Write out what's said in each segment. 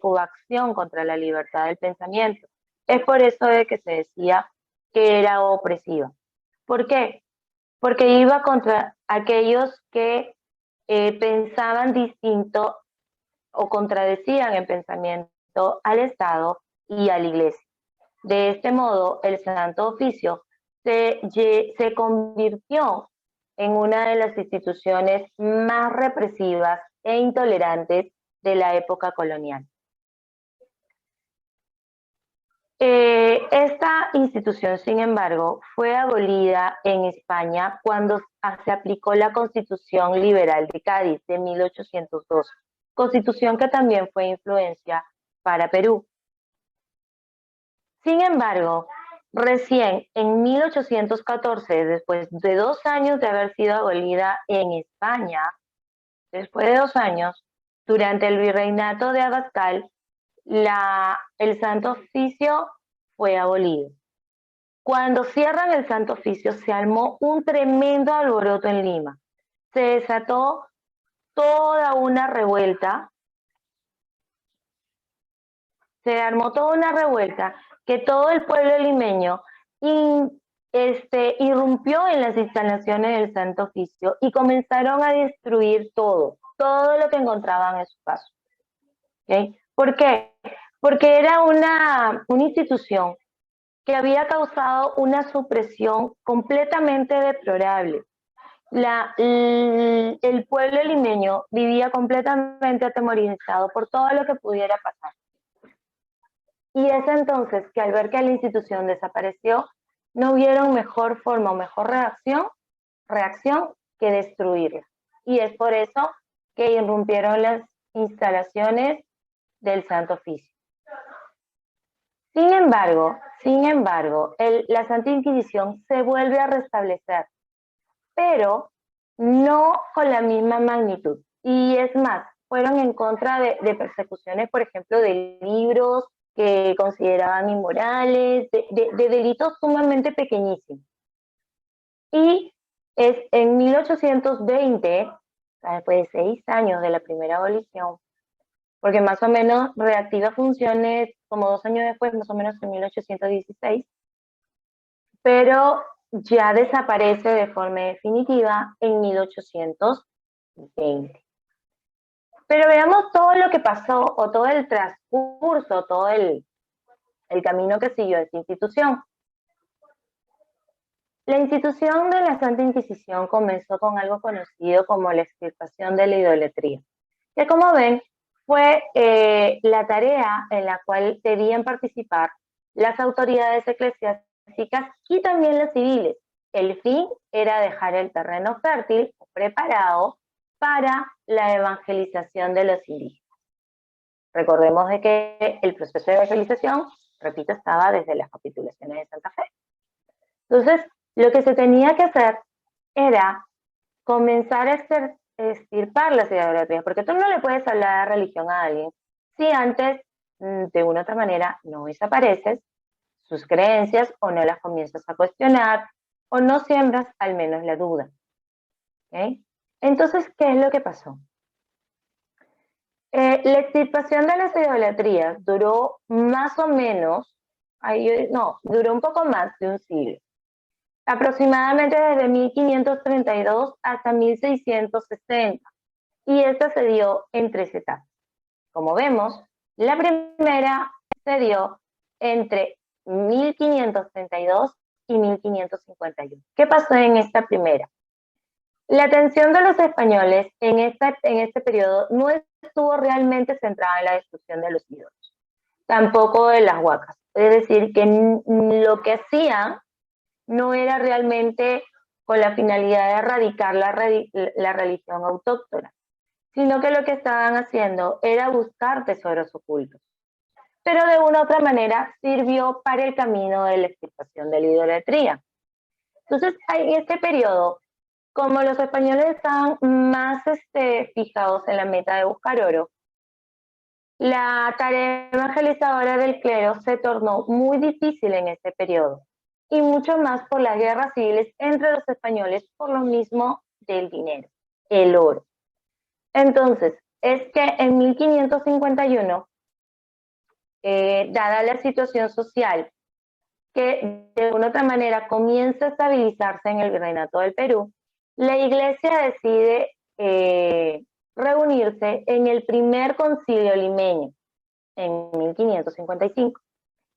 coacción contra la libertad del pensamiento. Es por eso de que se decía que era opresiva. ¿Por qué? Porque iba contra aquellos que pensaban distinto o contradecían en pensamiento al Estado y a la Iglesia. De este modo, el Santo Oficio se convirtió en una de las instituciones más represivas e intolerantes de la época colonial. Esta institución, sin embargo, fue abolida en España cuando se aplicó la Constitución Liberal de Cádiz de 1812, constitución que también fue influencia para Perú. Sin embargo, recién en 1814, después de 2 años de haber sido abolida en España, después de 2 años, durante el virreinato de Abascal, el Santo Oficio fue abolido. Cuando cierran el Santo Oficio, se armó un tremendo alboroto en Lima. Se desató toda una revuelta, se armó toda una revuelta que todo el pueblo limeño irrumpió en las instalaciones del Santo Oficio y comenzaron a destruir todo lo que encontraban en su paso. ¿Okay? ¿Por qué? Porque era una institución que había causado una supresión completamente deplorable. El pueblo limeño vivía completamente atemorizado por todo lo que pudiera pasar. Y es entonces que al ver que la institución desapareció, no hubieron mejor forma o mejor reacción que destruirla. Y es por eso que irrumpieron las instalaciones del Santo Oficio. Sin embargo, la Santa Inquisición se vuelve a restablecer, pero no con la misma magnitud. Y es más, fueron en contra de persecuciones, por ejemplo, de libros que consideraban inmorales, de delitos sumamente pequeñísimos. Y es en 1820, después de 6 años de la primera abolición, porque más o menos reactiva funciones como 2 años después, más o menos en 1816, pero ya desaparece de forma definitiva en 1820. Pero veamos todo lo que pasó, o todo el transcurso, todo el camino que siguió esta institución. La institución de la Santa Inquisición comenzó con algo conocido como la extirpación de la idolatría, que como ven, fue la tarea en la cual debían participar las autoridades eclesiásticas y también las civiles. El fin era dejar el terreno fértil preparado para la evangelización de los indígenas. Recordemos de que el proceso de evangelización, repito, estaba desde las capitulaciones de Santa Fe. Entonces, lo que se tenía que hacer era comenzar a extirpar las idolatrías, porque tú no le puedes hablar de religión a alguien si antes, de una u otra manera, no desapareces sus creencias o no las comienzas a cuestionar o no siembras al menos la duda. ¿Okay? Entonces, ¿qué es lo que pasó? La extirpación de las idolatrías duró más o menos, duró un poco más de un siglo. Aproximadamente desde 1532 hasta 1660, y esta se dio en 3 etapas. Como vemos, la primera se dio entre 1532 y 1551. ¿Qué pasó en esta primera? La atención de los españoles en este periodo no estuvo realmente centrada en la destrucción de los ídolos, tampoco de las huacas. Es decir, que lo que hacían no era realmente con la finalidad de erradicar la religión autóctona, sino que lo que estaban haciendo era buscar tesoros ocultos. Pero de una u otra manera sirvió para el camino de la extirpación de la idolatría. Entonces, en este periodo, como los españoles estaban más fijados en la meta de buscar oro, la tarea evangelizadora del clero se tornó muy difícil en este periodo, y mucho más por las guerras civiles entre los españoles por lo mismo del dinero, el oro. Entonces, es que en 1551 dada la situación social que de una otra manera comienza a estabilizarse en el Virreinato del Perú, la Iglesia decide reunirse en el primer concilio limeño, en 1555.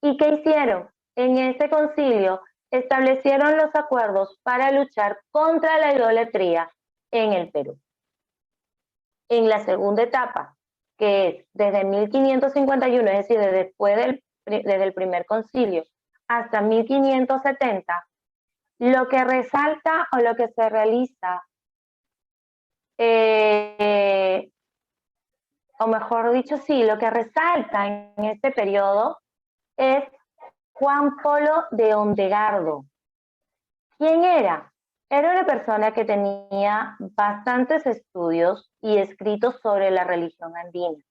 ¿Y qué hicieron? En ese concilio establecieron los acuerdos para luchar contra la idolatría en el Perú. En la segunda etapa, que es desde 1551, es decir, desde el primer concilio hasta 1570, lo que resalta o lo que se realiza, o mejor dicho, sí, lo que resalta en este periodo es Juan Polo de Ondegardo. ¿Quién era? Era una persona que tenía bastantes estudios y escritos sobre la religión andina.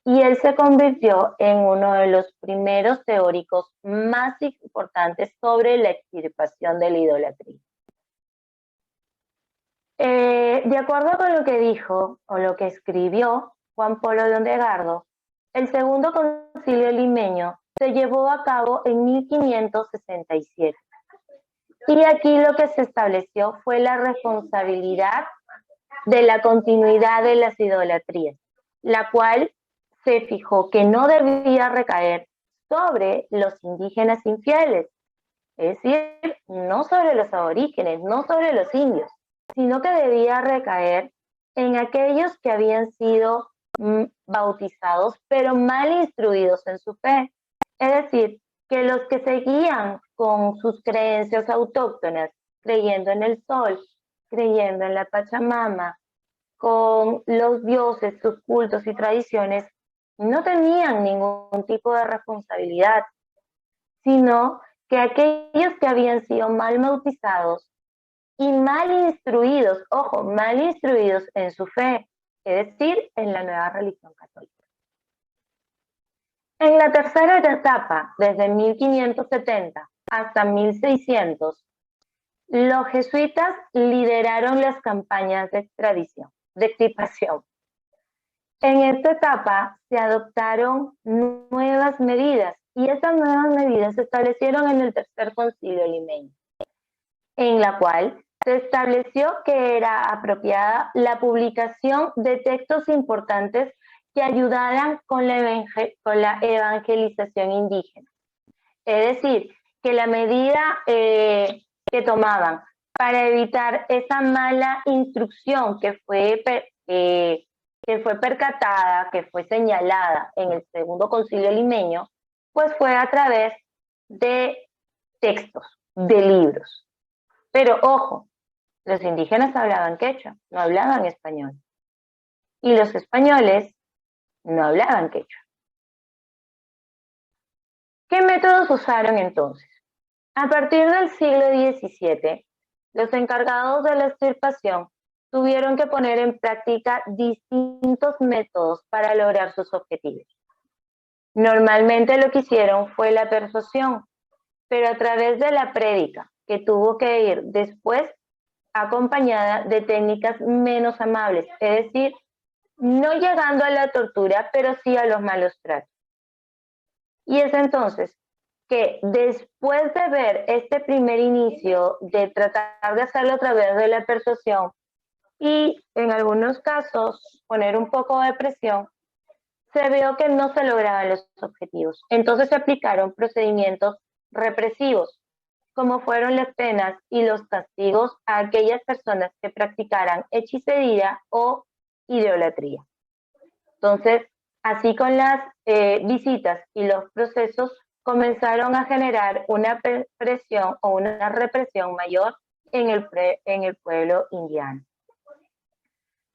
Y él se convirtió en uno de los primeros teóricos más importantes sobre la extirpación de la idolatría. De acuerdo con lo que dijo o lo que escribió Juan Polo de Ondegardo, el segundo concilio limeño se llevó a cabo en 1567. Y aquí lo que se estableció fue la responsabilidad de la continuidad de las idolatrías, la cual se fijó que no debía recaer sobre los indígenas infieles, es decir, no sobre los aborígenes, no sobre los indios, sino que debía recaer en aquellos que habían sido bautizados, pero mal instruidos en su fe. Es decir, que los que seguían con sus creencias autóctonas, creyendo en el sol, creyendo en la Pachamama, con los dioses, sus cultos y tradiciones, no tenían ningún tipo de responsabilidad, sino que aquellos que habían sido mal bautizados y mal instruidos, ojo, mal instruidos en su fe, es decir, en la nueva religión católica. En la tercera etapa, desde 1570 hasta 1600, los jesuitas lideraron las campañas de extirpación. En esta etapa se adoptaron nuevas medidas y estas nuevas medidas se establecieron en el tercer concilio limeño, en la cual se estableció que era apropiada la publicación de textos importantes que ayudaran con la evangelización indígena. Es decir, que la medida que tomaban para evitar esa mala instrucción que fue percatada, que fue señalada en el segundo concilio limeño, pues fue a través de textos, de libros. Pero ojo, los indígenas hablaban quechua, no hablaban español. Y los españoles no hablaban quechua. ¿Qué métodos usaron entonces? A partir del siglo XVII, los encargados de la extirpación tuvieron que poner en práctica distintos métodos para lograr sus objetivos. Normalmente lo que hicieron fue la persuasión, pero a través de la prédica, que tuvo que ir después acompañada de técnicas menos amables, es decir, no llegando a la tortura, pero sí a los malos tratos. Y es entonces que después de ver este primer inicio de tratar de hacerlo a través de la persuasión y en algunos casos poner un poco de presión, se vio que no se lograban los objetivos. Entonces se aplicaron procedimientos represivos, como fueron las penas y los castigos a aquellas personas que practicaran hechicería o idolatría. Entonces, así con las visitas y los procesos, comenzaron a generar una presión o una represión mayor en el pueblo indiano.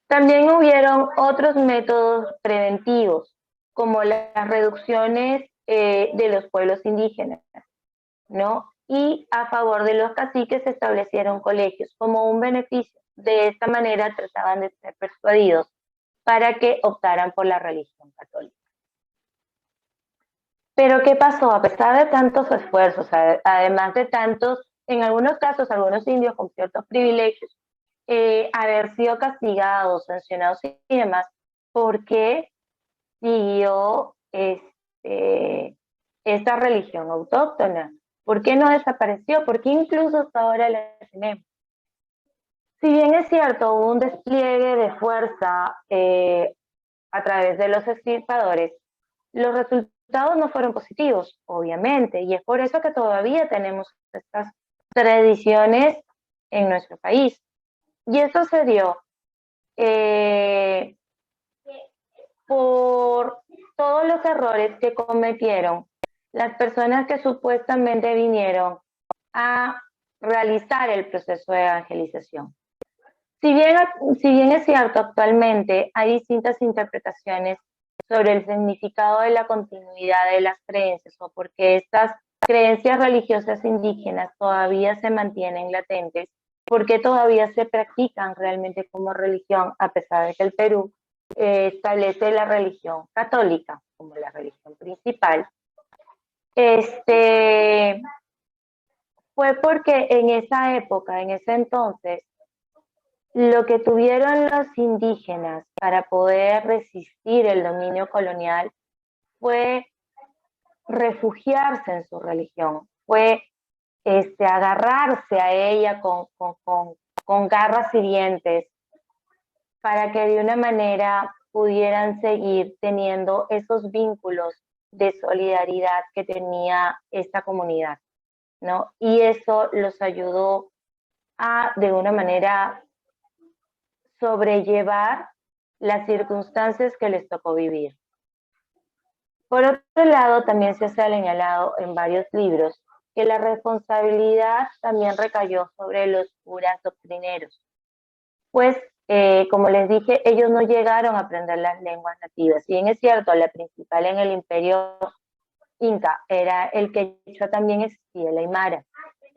También hubieron otros métodos preventivos, como las reducciones de los pueblos indígenas, ¿no? Y a favor de los caciques se establecieron colegios como un beneficio. De esta manera trataban de ser persuadidos para que optaran por la religión católica. Pero ¿qué pasó? A pesar de tantos esfuerzos, además de tantos, en algunos casos, algunos indios con ciertos privilegios, haber sido castigados, sancionados y demás, ¿por qué siguió esta religión autóctona? ¿Por qué no desapareció? ¿Por qué incluso hasta ahora la tenemos? Si bien es cierto, hubo un despliegue de fuerza a través de los extirpadores, los resultados no fueron positivos, obviamente, y es por eso que todavía tenemos estas tradiciones en nuestro país. Y eso se dio por todos los errores que cometieron las personas que supuestamente vinieron a realizar el proceso de evangelización. Si bien es cierto, actualmente hay distintas interpretaciones sobre el significado de la continuidad de las creencias o por qué estas creencias religiosas indígenas todavía se mantienen latentes, por qué todavía se practican realmente como religión, a pesar de que el Perú establece la religión católica como la religión principal, fue porque en esa época, en ese entonces, lo que tuvieron los indígenas para poder resistir el dominio colonial fue refugiarse en su religión, fue agarrarse a ella con garras y dientes para que de una manera pudieran seguir teniendo esos vínculos de solidaridad que tenía esta comunidad, ¿no? Y eso los ayudó a, de una manera, sobrellevar las circunstancias que les tocó vivir. Por otro lado, también se ha señalado en varios libros que la responsabilidad también recayó sobre los curas doctrineros, pues, como les dije, ellos no llegaron a aprender las lenguas nativas. Si bien es cierto, la principal en el imperio inca era el quechua, también existía el aymara,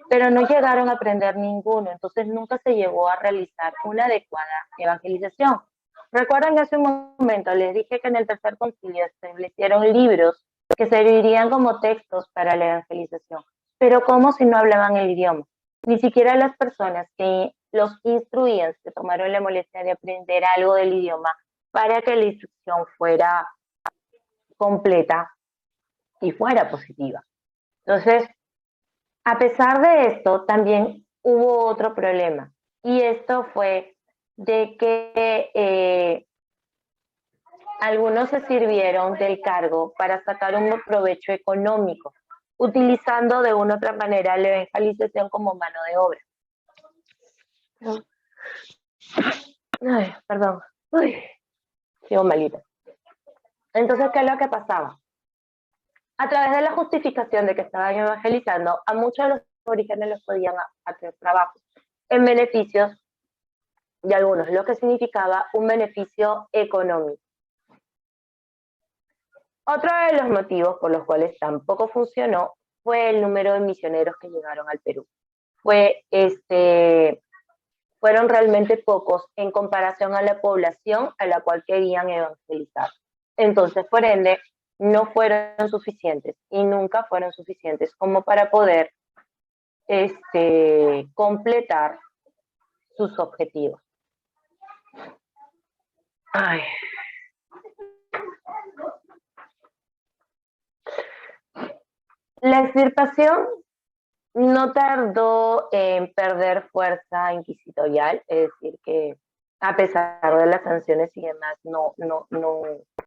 pero no llegaron a aprender ninguno, entonces nunca se llegó a realizar una adecuada evangelización. Recuerdan que hace un momento les dije que en el tercer concilio se establecieron libros que servirían como textos para la evangelización, pero ¿cómo si no hablaban el idioma? Ni siquiera las personas que los instruían se tomaron la molestia de aprender algo del idioma para que la instrucción fuera completa y fuera positiva. Entonces, a pesar de esto, también hubo otro problema, y esto fue de que algunos se sirvieron del cargo para sacar un provecho económico, utilizando de una u otra manera la evangelización como mano de obra. Ay, perdón. Uy, sigo malita. Entonces, ¿qué es lo que pasaba? A través de la justificación de que estaban evangelizando, a muchos de los orígenes los podían hacer trabajos en beneficios de algunos, lo que significaba un beneficio económico. Otro de los motivos por los cuales tampoco funcionó fue el número de misioneros que llegaron al Perú. Fueron realmente pocos en comparación a la población a la cual querían evangelizar. Entonces, por ende, no fueron suficientes y nunca fueron suficientes como para poder completar sus objetivos. Ay. La extirpación no tardó en perder fuerza inquisitorial, es decir, que a pesar de las sanciones y demás, no